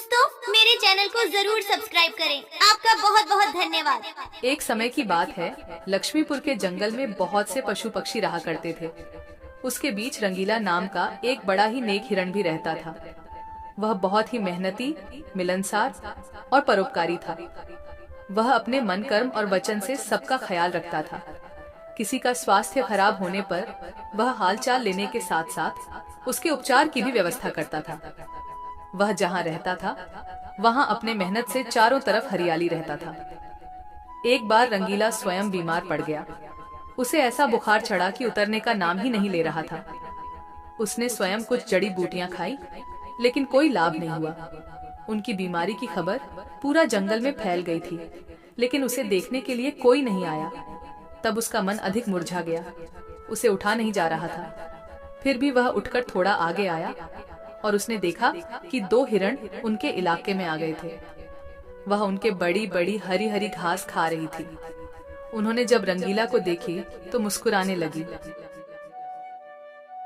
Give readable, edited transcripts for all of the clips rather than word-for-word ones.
दोस्तों मेरे चैनल को जरूर सब्सक्राइब करें। आपका बहुत बहुत धन्यवाद। एक समय की बात है, लक्ष्मीपुर के जंगल में बहुत से पशु पक्षी रहा करते थे। उसके बीच रंगीला नाम का एक बड़ा ही नेक हिरण भी रहता था। वह बहुत ही मेहनती, मिलनसार और परोपकारी था। वह अपने मन, कर्म और वचन से सबका ख्याल रखता था। किसी का स्वास्थ्य खराब होने पर वह हालचाल लेने के साथ साथ उसके उपचार की भी व्यवस्था करता था। वह जहाँ रहता था वहाँ अपने मेहनत से चारों तरफ हरियाली रहता था। एक बार रंगीला स्वयं बीमार पड़ गया। उसे ऐसा बुखार चढ़ा कि उतरने का नाम ही नहीं ले रहा था। उसने स्वयं कुछ जड़ी बूटियां खाई, लेकिन कोई लाभ नहीं हुआ। उनकी बीमारी की खबर पूरा जंगल में फैल गई थी, लेकिन उसे देखने के लिए कोई नहीं आया। तब उसका मन अधिक मुरझा गया। उसे उठा नहीं जा रहा था। फिर भी वह उठकर थोड़ा आगे आया और उसने देखा कि दो हिरण उनके इलाके में आ गए थे। वह उनके बड़ी बड़ी हरी हरी घास खा रही थी। उन्होंने जब रंगीला को देखी तो मुस्कुराने लगी।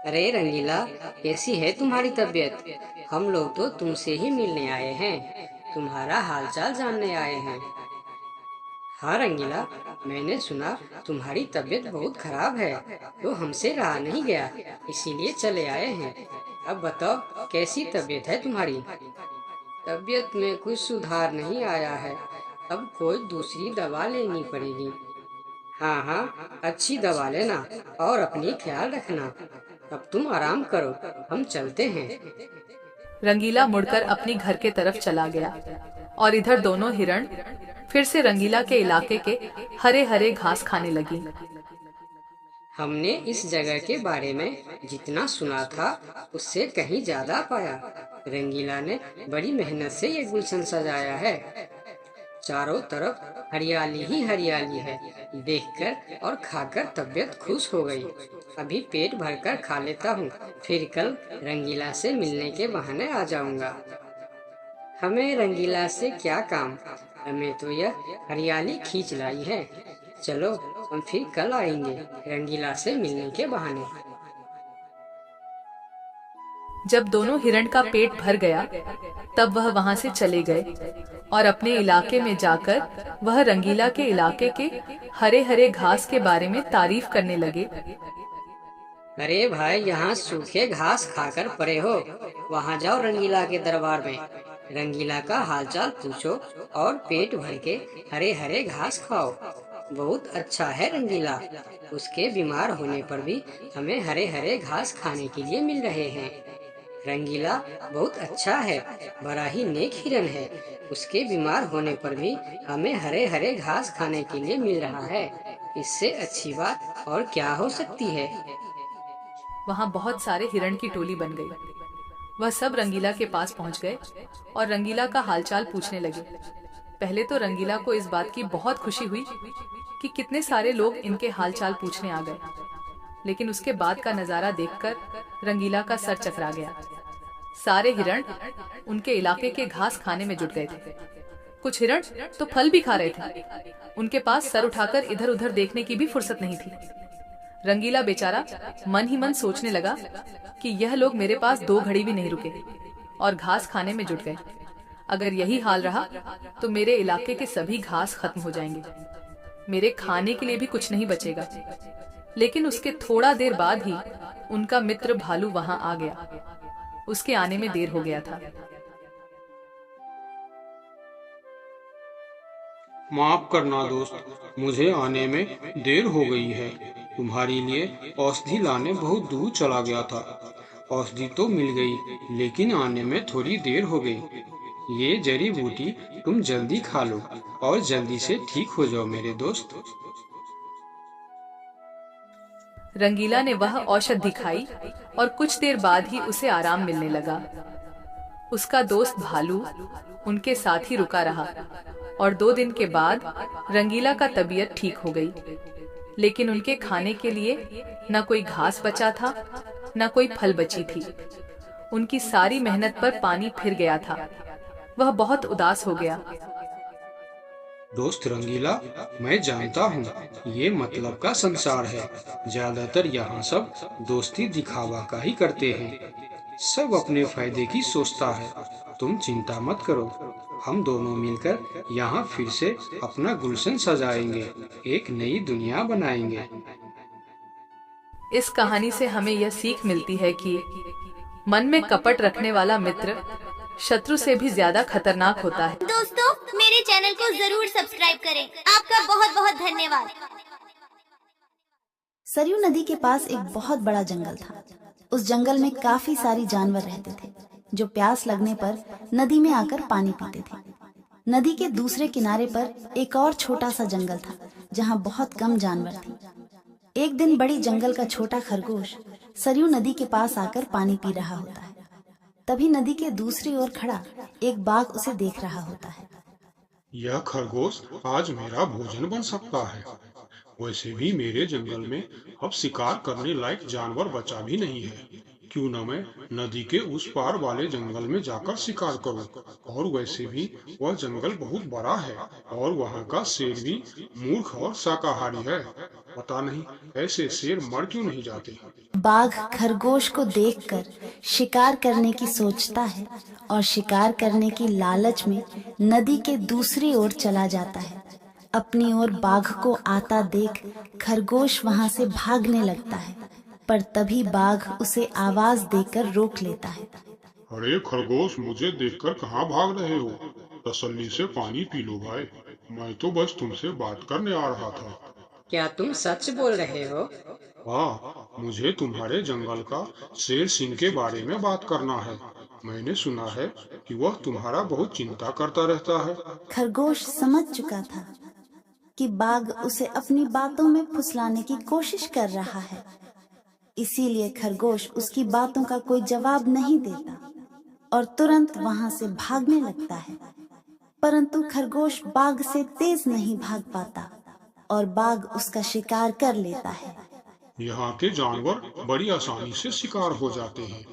अरे रंगीला, कैसी है तुम्हारी तबीयत? हम लोग तो तुमसे ही मिलने आए हैं, तुम्हारा हालचाल जानने आए हैं। हाँ रंगीला, मैंने सुना तुम्हारी तबीयत बहुत खराब है, तो हमसे रहा नहीं गया, इसीलिए चले आए हैं। अब बताओ, कैसी तबीयत है तुम्हारी? तबीयत में कुछ सुधार नहीं आया है, अब कोई दूसरी दवा लेनी पड़ेगी। हाँ हाँ, अच्छी दवा लेना और अपनी ख्याल रखना। अब तुम आराम करो, हम चलते हैं। रंगीला मुड़कर अपनी घर के तरफ चला गया और इधर दोनों हिरण फिर से रंगीला के इलाके के हरे हरे घास खाने लगी। हमने इस जगह के बारे में जितना सुना था उससे कहीं ज्यादा पाया। रंगीला ने बड़ी मेहनत से ये गुलशन सजाया है। चारों तरफ हरियाली ही हरियाली है। देखकर और खाकर तबीयत खुश हो गई। अभी पेट भरकर खा लेता हूँ, फिर कल रंगीला से मिलने के बहाने आ जाऊंगा। हमें रंगीला से क्या काम, हमें तो यह हरियाली खींच लाई है। चलो हम फिर कल आएंगे रंगीला से मिलने के बहाने। जब दोनों हिरण का पेट भर गया तब वह वहां से चले गए और अपने इलाके में जाकर वह रंगीला के इलाके के हरे हरे घास के बारे में तारीफ करने लगे। अरे भाई, यहाँ सूखे घास खाकर पड़े हो, वहाँ जाओ रंगीला के दरबार में, रंगीला का हालचाल पूछो और पेट भर के हरे हरे घास खाओ। बहुत अच्छा है रंगीला, उसके बीमार होने पर भी हमें हरे हरे घास खाने के लिए मिल रहे हैं। रंगीला बहुत अच्छा है, बड़ा ही नेक हिरन है। उसके बीमार होने पर भी हमें हरे हरे घास खाने के लिए मिल रहा है। इससे अच्छी बात और क्या हो सकती है। वहाँ बहुत सारे हिरण की टोली बन गई। वह सब रंगीला के पास पहुँच गए और रंगीला का हालचाल पूछने लगे। पहले तो रंगीला को इस बात की बहुत खुशी हुई कि कितने सारे लोग इनके हालचाल पूछने आ गए, लेकिन उसके बाद का नजारा देखकर रंगीला का सर चकरा गया। सारे हिरण उनके इलाके के घास खाने में जुट गए थे। कुछ हिरण तो फल भी खा रहे थे। उनके पास सर उठाकर इधर उधर देखने की भी फुर्सत नहीं थी। रंगीला बेचारा मन ही मन सोचने लगा कि यह लोग मेरे पास 2 घड़ी भी नहीं रुके और घास खाने में जुट गए। अगर यही हाल रहा तो मेरे इलाके के सभी घास खत्म हो जाएंगे, मेरे खाने के लिए भी कुछ नहीं बचेगा। लेकिन उसके थोड़ा देर बाद ही उनका मित्र भालू वहां आ गया। उसके आने में देर हो गया था। माफ करना दोस्त, मुझे आने में देर हो गई है। तुम्हारे लिए औषधि लाने बहुत दूर चला गया था। औषधि तो मिल गई, लेकिन आने में थोड़ी देर हो गई। ये जड़ी बूटी तुम जल्दी खा लो और जल्दी से ठीक हो जाओ मेरे दोस्त। रंगीला ने वह औषधि खाई और कुछ देर बाद ही उसे आराम मिलने लगा। उसका दोस्त भालू उनके साथ ही रुका रहा और 2 दिन के बाद रंगीला का तबीयत ठीक हो गई। लेकिन उनके खाने के लिए न कोई घास बचा था, न कोई फल बची थी। उनकी सारी मेहनत पर पानी फिर गया था। वह बहुत उदास हो गया। दोस्त रंगीला, मैं जानता हूँ ये मतलब का संसार है। ज्यादातर यहाँ सब दोस्ती दिखावा का ही करते हैं। सब अपने फायदे की सोचता है। तुम चिंता मत करो, हम दोनों मिलकर यहाँ फिर से अपना गुलशन सजाएंगे, एक नई दुनिया बनाएंगे। इस कहानी से हमें यह सीख मिलती है कि मन में कपट रखने वाला मित्र शत्रु से भी ज्यादा खतरनाक होता है। दोस्तों, मेरे चैनल को जरूर सब्सक्राइब करें। आपका बहुत बहुत धन्यवाद। सरयू नदी के पास एक बहुत बड़ा जंगल था। उस जंगल में काफी सारी जानवर रहते थे जो प्यास लगने पर नदी में आकर पानी पीते थे। नदी के दूसरे किनारे पर एक और छोटा सा जंगल था जहाँ बहुत कम जानवर थे। एक दिन बड़ी जंगल का छोटा खरगोश सरयू नदी के पास आकर पानी पी रहा होता है। तभी नदी के दूसरी ओर खड़ा एक बाघ उसे देख रहा होता है। यह खरगोश आज मेरा भोजन बन सकता है। वैसे भी मेरे जंगल में अब शिकार करने लायक जानवर बचा भी नहीं है। क्यों न मैं नदी के उस पार वाले जंगल में जाकर शिकार करूं। और वैसे भी वह जंगल बहुत बड़ा है और वहाँ का शेर भी मूर्ख और शाकाहारी है। पता नहीं ऐसे शेर मर क्यों नहीं जाते। बाघ खरगोश को देखकर शिकार करने की सोचता है और शिकार करने की लालच में नदी के दूसरी ओर चला जाता है। अपनी ओर बाघ को आता देख खरगोश वहां से भागने लगता है, पर तभी बाघ उसे आवाज देकर रोक लेता है। अरे खरगोश, मुझे देखकर कहाँ भाग रहे हो? तसल्ली से पानी पी लो भाई। मैं तो बस तुमसे बात करने आ रहा था। क्या तुम सच बोल रहे हो? हाँ, मुझे तुम्हारे जंगल का शेर सिंह के बारे में बात करना है। मैंने सुना है कि वह तुम्हारा बहुत चिंता करता रहता है। खरगोश समझ चुका था कि बाघ उसे अपनी बातों में फुसलाने की कोशिश कर रहा है, इसीलिए खरगोश उसकी बातों का कोई जवाब नहीं देता और तुरंत वहां से भागने लगता है। परंतु खरगोश बाघ से तेज नहीं भाग पाता और बाघ उसका शिकार कर लेता है। यहाँ के जानवर बड़ी आसानी से शिकार हो जाते हैं,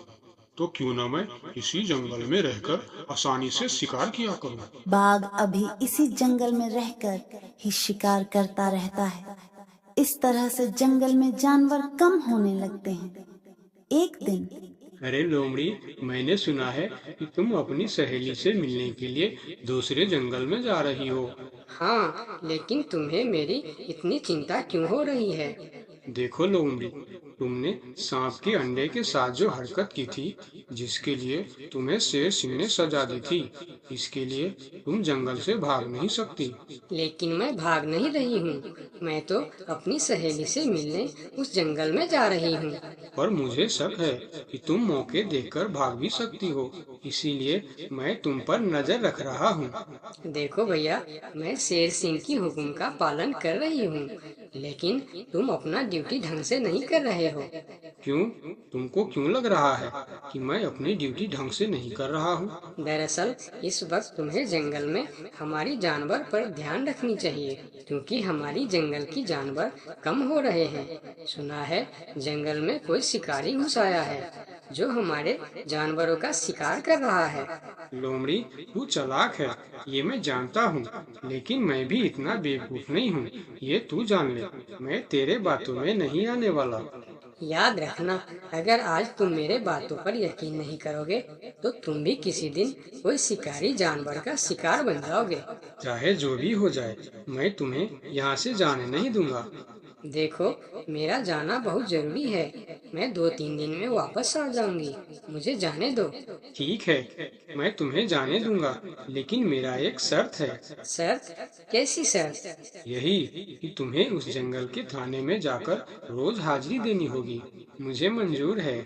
तो क्यों न मैं इसी जंगल में रहकर आसानी से शिकार किया करूं। बाघ अभी इसी जंगल में रहकर ही शिकार करता रहता है। इस तरह से जंगल में जानवर कम होने लगते हैं। एक दिन अरे लोमड़ी, मैंने सुना है कि तुम अपनी सहेली से मिलने के लिए दूसरे जंगल में जा रही हो। हाँ, लेकिन तुम्हें मेरी इतनी चिंता क्यों हो रही है? देखो लोमड़ी, तुमने सांप के अंडे के साथ जो हरकत की थी, जिसके लिए तुम्हें शेर सिंह ने सजा दी थी, इसके लिए तुम जंगल से भाग नहीं सकती। लेकिन मैं भाग नहीं रही हूँ। मैं तो अपनी सहेली से मिलने उस जंगल में जा रही हूँ। पर मुझे शक है कि तुम मौके देखकर भाग भी सकती हो, इसीलिए मैं तुम पर नजर रख रहा हूँ। देखो भैया, मैं शेर सिंह की हुक्म का पालन कर रही हूँ, लेकिन तुम अपना ड्यूटी ढंग से नहीं कर रहे हो। क्यों? तुमको क्यों लग रहा है कि मैं अपनी ड्यूटी ढंग से नहीं कर रहा हूँ? दरअसल इस वक्त तुम्हें जंगल में हमारी जानवर पर ध्यान रखनी चाहिए, क्योंकि हमारी जंगल की जानवर कम हो रहे हैं। सुना है जंगल में कोई शिकारी घुस आया है जो हमारे जानवरों का शिकार कर रहा है। लोमड़ी, तू चालाक है, ये मैं जानता हूँ, लेकिन मैं भी इतना बेवकूफ नहीं हूँ, ये तू जान ले। मैं तेरे बातों में नहीं आने वाला। याद रखना, अगर आज तुम मेरे बातों पर यकीन नहीं करोगे तो तुम भी किसी दिन कोई शिकारी जानवर का शिकार बन जाओगे। चाहे जो भी हो जाए, मैं तुम्हें यहाँ से जाने नहीं दूंगा। देखो, मेरा जाना बहुत जरूरी है। मैं 2-3 दिन में वापस आ जाऊंगी, मुझे जाने दो। ठीक है, मैं तुम्हें जाने दूंगा, लेकिन मेरा एक शर्त है। शर्त? कैसी शर्त? यही कि तुम्हें उस जंगल के थाने में जाकर रोज हाजिरी देनी होगी। मुझे मंजूर है।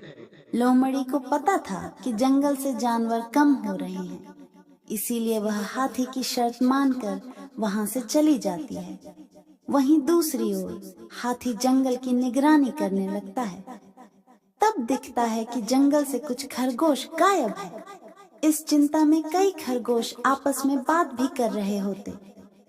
लोमड़ी को पता था कि जंगल से जानवर कम हो रहे हैं, इसीलिए वह हाथी की शर्त मानकर वहां से चली जाती है। वहीं दूसरी ओर हाथी जंगल की निगरानी करने लगता है। तब दिखता है कि जंगल से कुछ खरगोश गायब है। इस चिंता में कई खरगोश आपस में बात भी कर रहे होते।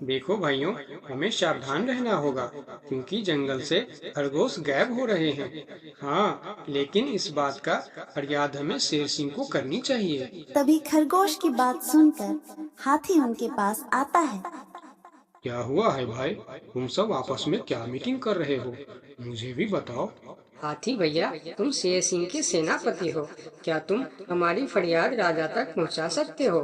देखो भाइयों, हमें सावधान रहना होगा, क्योंकि जंगल से खरगोश गायब हो रहे हैं। हाँ, लेकिन इस बात का फरियाद हमें शेर सिंह को करनी चाहिए। तभी खरगोश की बात सुनकर हाथी उनके पास आता है। क्या हुआ है भाई? तुम सब आपस में क्या मीटिंग कर रहे हो? मुझे भी बताओ। हाथी भैया, तुम शेर सिंह के सेनापति हो, क्या तुम हमारी फरियाद राजा तक पहुंचा सकते हो?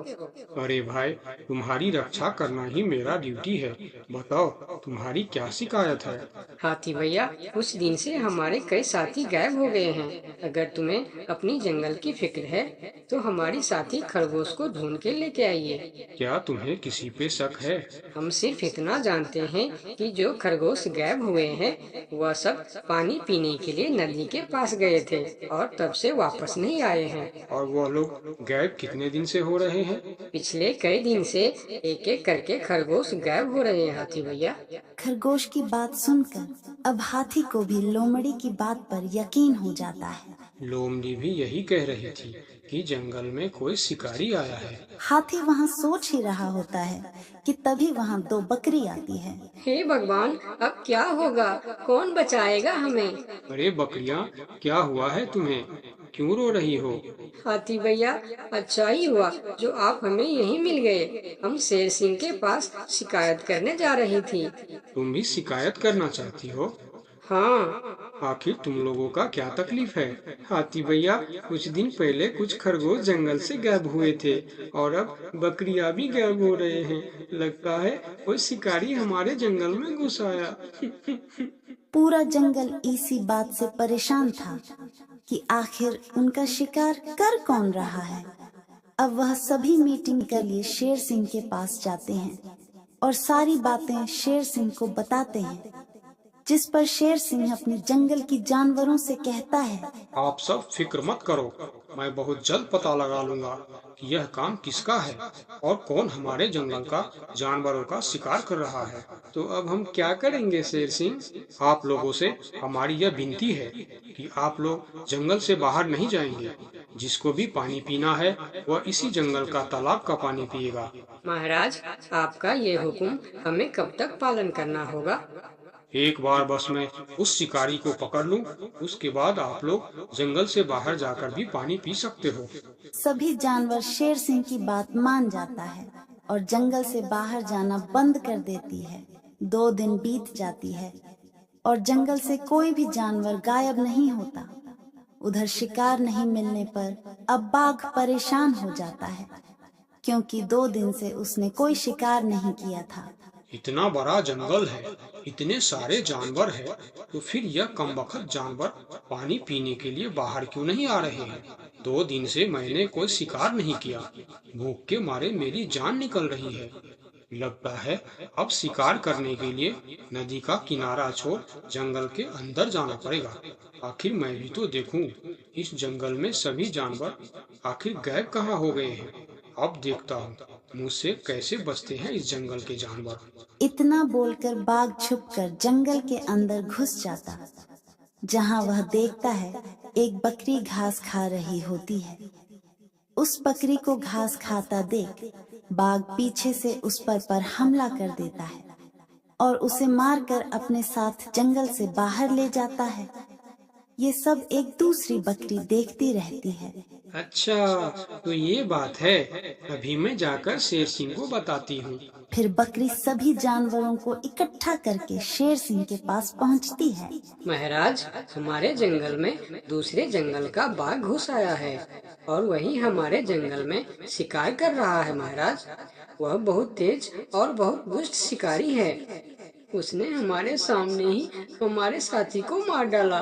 अरे भाई, तुम्हारी रक्षा करना ही मेरा ड्यूटी है। बताओ, तुम्हारी क्या शिकायत है? हाथी भैया, कुछ दिन से हमारे कई साथी गायब हो गए हैं। अगर तुम्हें अपनी जंगल की फिक्र है तो हमारी साथी खरगोश को ढूंढ के लेके आइए। क्या तुम्हें किसी पे शक है? हम सिर्फ इतना जानते हैं कि जो खरगोश गायब हुए हैं वह सब पानी पीने के लिए नदी के पास गए थे और तब से वापस नहीं आए हैं। और वह लोग गायब कितने दिन से हो रहे हैं? पिछले कई दिन से एक एक करके खरगोश गायब हो रहे हैं हाथी भैया। खरगोश की बात सुनकर अब हाथी को भी लोमड़ी की बात पर यकीन हो जाता है। लोमड़ी भी यही कह रही थी कि जंगल में कोई शिकारी आया है। हाथी वहाँ सोच ही रहा होता है कि तभी वहाँ 2 बकरी आती है। हे भगवान, अब क्या होगा? कौन बचाएगा हमें? अरे बकरियां, क्या हुआ है तुम्हें? क्यों रो रही हो? हाथी भैया, अच्छा ही हुआ जो आप हमें यहीं मिल गए। हम शेर सिंह के पास शिकायत करने जा रही थी। तुम भी शिकायत करना चाहती हो? हाँ, आखिर तुम लोगों का क्या तकलीफ है? हाथी भैया, कुछ दिन पहले कुछ खरगोश जंगल से गायब हुए थे और अब बकरियां भी गायब हो रहे हैं। लगता है कोई शिकारी हमारे जंगल में घुस आया। पूरा जंगल इसी बात से परेशान था कि आखिर उनका शिकार कर कौन रहा है। अब वह सभी मीटिंग के लिए शेर सिंह के पास जाते हैं और सारी बातें शेर सिंह को बताते हैं, जिस पर शेर सिंह अपने जंगल की जानवरों से कहता है, आप सब फिक्र मत करो, मैं बहुत जल्द पता लगा लूंगा कि यह काम किसका है और कौन हमारे जंगल का जानवरों का शिकार कर रहा है। तो अब हम क्या करेंगे शेर सिंह? आप लोगों से हमारी यह विनती है कि आप लोग जंगल से बाहर नहीं जाएंगे। जिसको भी पानी पीना है वह इसी जंगल का तालाब का पानी पिएगा। महाराज, आपका ये हुक्म हमें कब तक पालन करना होगा? एक बार बस मैं उस शिकारी को पकड़ लूं, उसके बाद आप लोग जंगल से बाहर जाकर भी पानी पी सकते हो। सभी जानवर शेर सिंह की बात मान जाता है और जंगल से बाहर जाना बंद कर देती है। 2 दिन बीत जाती है और जंगल से कोई भी जानवर गायब नहीं होता। उधर शिकार नहीं मिलने पर अब बाघ परेशान हो जाता है, क्योंकि 2 दिन से उसने कोई शिकार नहीं किया था। इतना बड़ा जंगल है, इतने सारे जानवर हैं, तो फिर यह कमबख्त जानवर पानी पीने के लिए बाहर क्यों नहीं आ रहे हैं? 2 दिन से मैंने कोई शिकार नहीं किया, भूख के मारे मेरी जान निकल रही है। लगता है अब शिकार करने के लिए नदी का किनारा छोड़ जंगल के अंदर जाना पड़ेगा। आखिर मैं भी तो देखूं, इस जंगल में सभी जानवर आखिर गायब कहाँ हो गए हैं। अब देखता हूँ मुझसे कैसे बचते हैं इस जंगल के जानवर। इतना बोलकर बाघ छुपकर जंगल के अंदर घुस जाता, जहाँ वह देखता है एक बकरी घास खा रही होती है। उस बकरी को घास खाता देख बाघ पीछे से उस पर हमला कर देता है और उसे मारकर अपने साथ जंगल से बाहर ले जाता है। ये सब एक दूसरी बकरी देखती रहती है। अच्छा, तो ये बात है। अभी मैं जाकर शेर सिंह को बताती हूँ। फिर बकरी सभी जानवरों को इकट्ठा करके शेर सिंह के पास पहुँचती है। महाराज, हमारे जंगल में दूसरे जंगल का बाघ घुस आया है और वही हमारे जंगल में शिकार कर रहा है। महाराज, वह बहुत तेज और बहुत दुष्ट शिकारी है। उसने हमारे सामने ही हमारे साथी को मार डाला,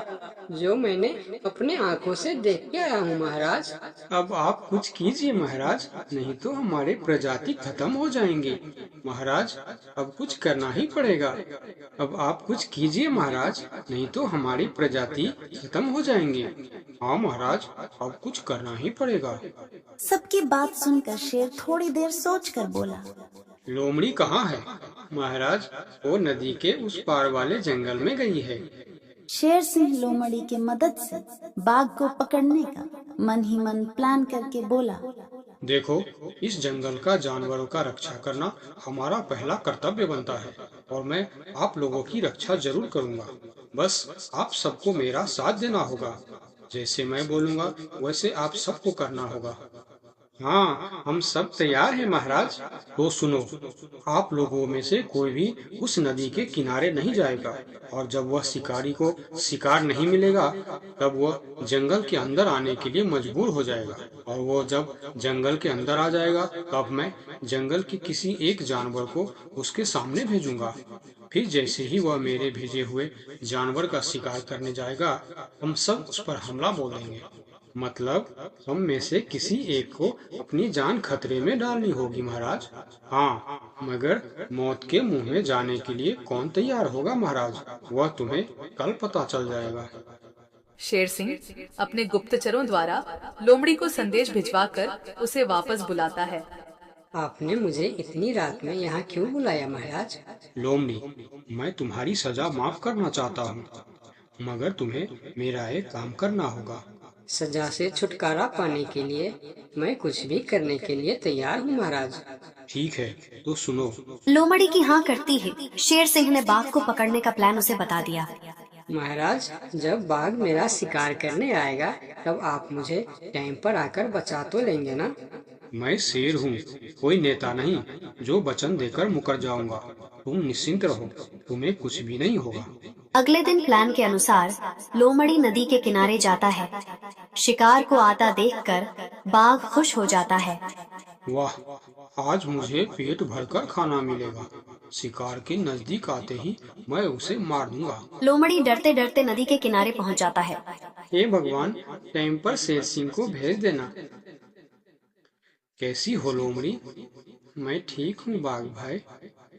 जो मैंने अपने आंखों से देख के आया हूँ। महाराज, अब आप कुछ कीजिए महाराज, नहीं तो हमारे प्रजाति खत्म हो जाएंगे। महाराज, अब कुछ करना ही पड़ेगा। अब आप कुछ कीजिए महाराज, नहीं तो हमारी प्रजाति खत्म हो जाएंगे। हाँ महाराज, अब कुछ करना ही पड़ेगा। सबकी बात सुनकर शेर थोड़ी देर सोचकर बोला, लोमड़ी कहाँ है? महाराज, वो नदी के उस पार वाले जंगल में गई है। शेर सिंह लोमड़ी के मदद से बाघ को पकड़ने का मन ही मन प्लान करके बोला, देखो, इस जंगल का जानवरों का रक्षा करना हमारा पहला कर्तव्य बनता है और मैं आप लोगों की रक्षा जरूर करूंगा। बस आप सबको मेरा साथ देना होगा। जैसे मैं बोलूंगा वैसे आप सबको करना होगा। हाँ, हम सब तैयार हैं महाराज। तो सुनो, आप लोगों में से कोई भी उस नदी के किनारे नहीं जाएगा, और जब वह शिकारी को शिकार नहीं मिलेगा तब वह जंगल के अंदर आने के लिए मजबूर हो जाएगा, और वो जब जंगल के अंदर आ जाएगा तब मैं जंगल के किसी एक जानवर को उसके सामने भेजूंगा। फिर जैसे ही वह मेरे भेजे हुए जानवर का शिकार करने जाएगा, हम सब उस पर हमला बोल देंगे। मतलब हम में से किसी एक को अपनी जान खतरे में डालनी होगी महाराज। हाँ, मगर मौत के मुंह में जाने के लिए कौन तैयार होगा महाराज, वह तुम्हें कल पता चल जाएगा। शेर सिंह अपने गुप्तचरों द्वारा लोमड़ी को संदेश भिजवाकर उसे वापस बुलाता है। आपने मुझे इतनी रात में यहाँ क्यों बुलाया महाराज? लोमड़ी, मैं तुम्हारी सजा माफ करना चाहता हूँ, मगर तुम्हें मेरा एक काम करना होगा। सजा से छुटकारा पाने के लिए मैं कुछ भी करने के लिए तैयार हूँ महाराज। ठीक है, तो सुनो। लोमड़ी की हाँ करती ही शेर सिंह ने बाघ को पकड़ने का प्लान उसे बता दिया। महाराज, जब बाघ मेरा शिकार करने आएगा तब आप मुझे टाइम पर आकर बचा तो लेंगे ना? मैं शेर हूँ, कोई नेता नहीं जो वचन देकर मुकर जाऊंगा। तुम निश्चिंत रहो, तुम्हें कुछ भी नहीं होगा। अगले दिन प्लान के अनुसार लोमड़ी नदी के किनारे जाता है। शिकार को आता देखकर बाघ खुश हो जाता है। वाह, आज मुझे पेट भरकर खाना मिलेगा। शिकार के नजदीक आते ही मैं उसे मार दूंगा। लोमड़ी डरते डरते नदी के किनारे पहुंच जाता है। हे भगवान, टाइम पर शेर सिंह को भेज देना। कैसी हो लोमड़ी? मैं ठीक हूँ बाघ भाई।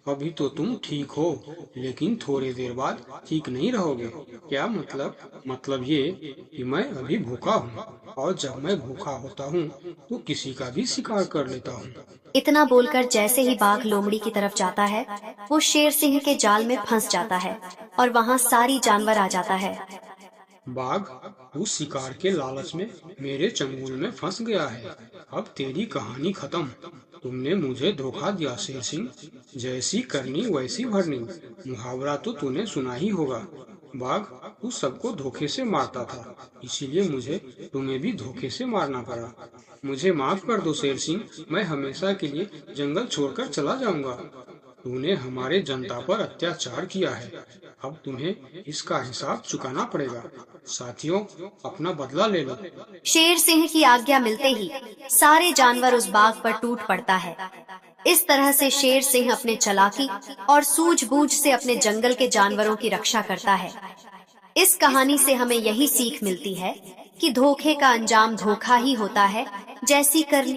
अभी तो तुम ठीक हो, लेकिन थोड़ी देर बाद ठीक नहीं रहोगे। क्या मतलब? मतलब ये कि मैं अभी भूखा हूँ, और जब मैं भूखा होता हूँ तो किसी का भी शिकार कर लेता हूँ। इतना बोलकर जैसे ही बाघ लोमड़ी की तरफ जाता है, वो शेर सिंह के जाल में फंस जाता है और वहाँ सारी जानवर आ जाता है। बाघ, तू शिकार के लालच में मेरे चंगुल में फंस गया है। अब तेरी कहानी खत्म। तुमने मुझे धोखा दिया शेर सिंह। जैसी करनी वैसी भरनी, मुहावरा तो तूने सुना ही होगा। बाघ, तू सबको धोखे से मारता था, इसीलिए मुझे तुम्हें भी धोखे से मारना पड़ा। मुझे माफ कर दो शेर सिंह, मैं हमेशा के लिए जंगल छोड़कर चला जाऊंगा। तूने हमारे जनता पर अत्याचार किया है, अब तुम्हें इसका हिसाब चुकाना पड़ेगा। साथियों, अपना बदला ले लो। शेर सिंह की आज्ञा मिलते ही सारे जानवर उस बाघ पर टूट पड़ता है। इस तरह से शेर सिंह अपने चालाकी और सूझबूझ से अपने जंगल के जानवरों की रक्षा करता है। इस कहानी से हमें यही सीख मिलती है कि धोखे का अंजाम धोखा ही होता है। जैसी करनी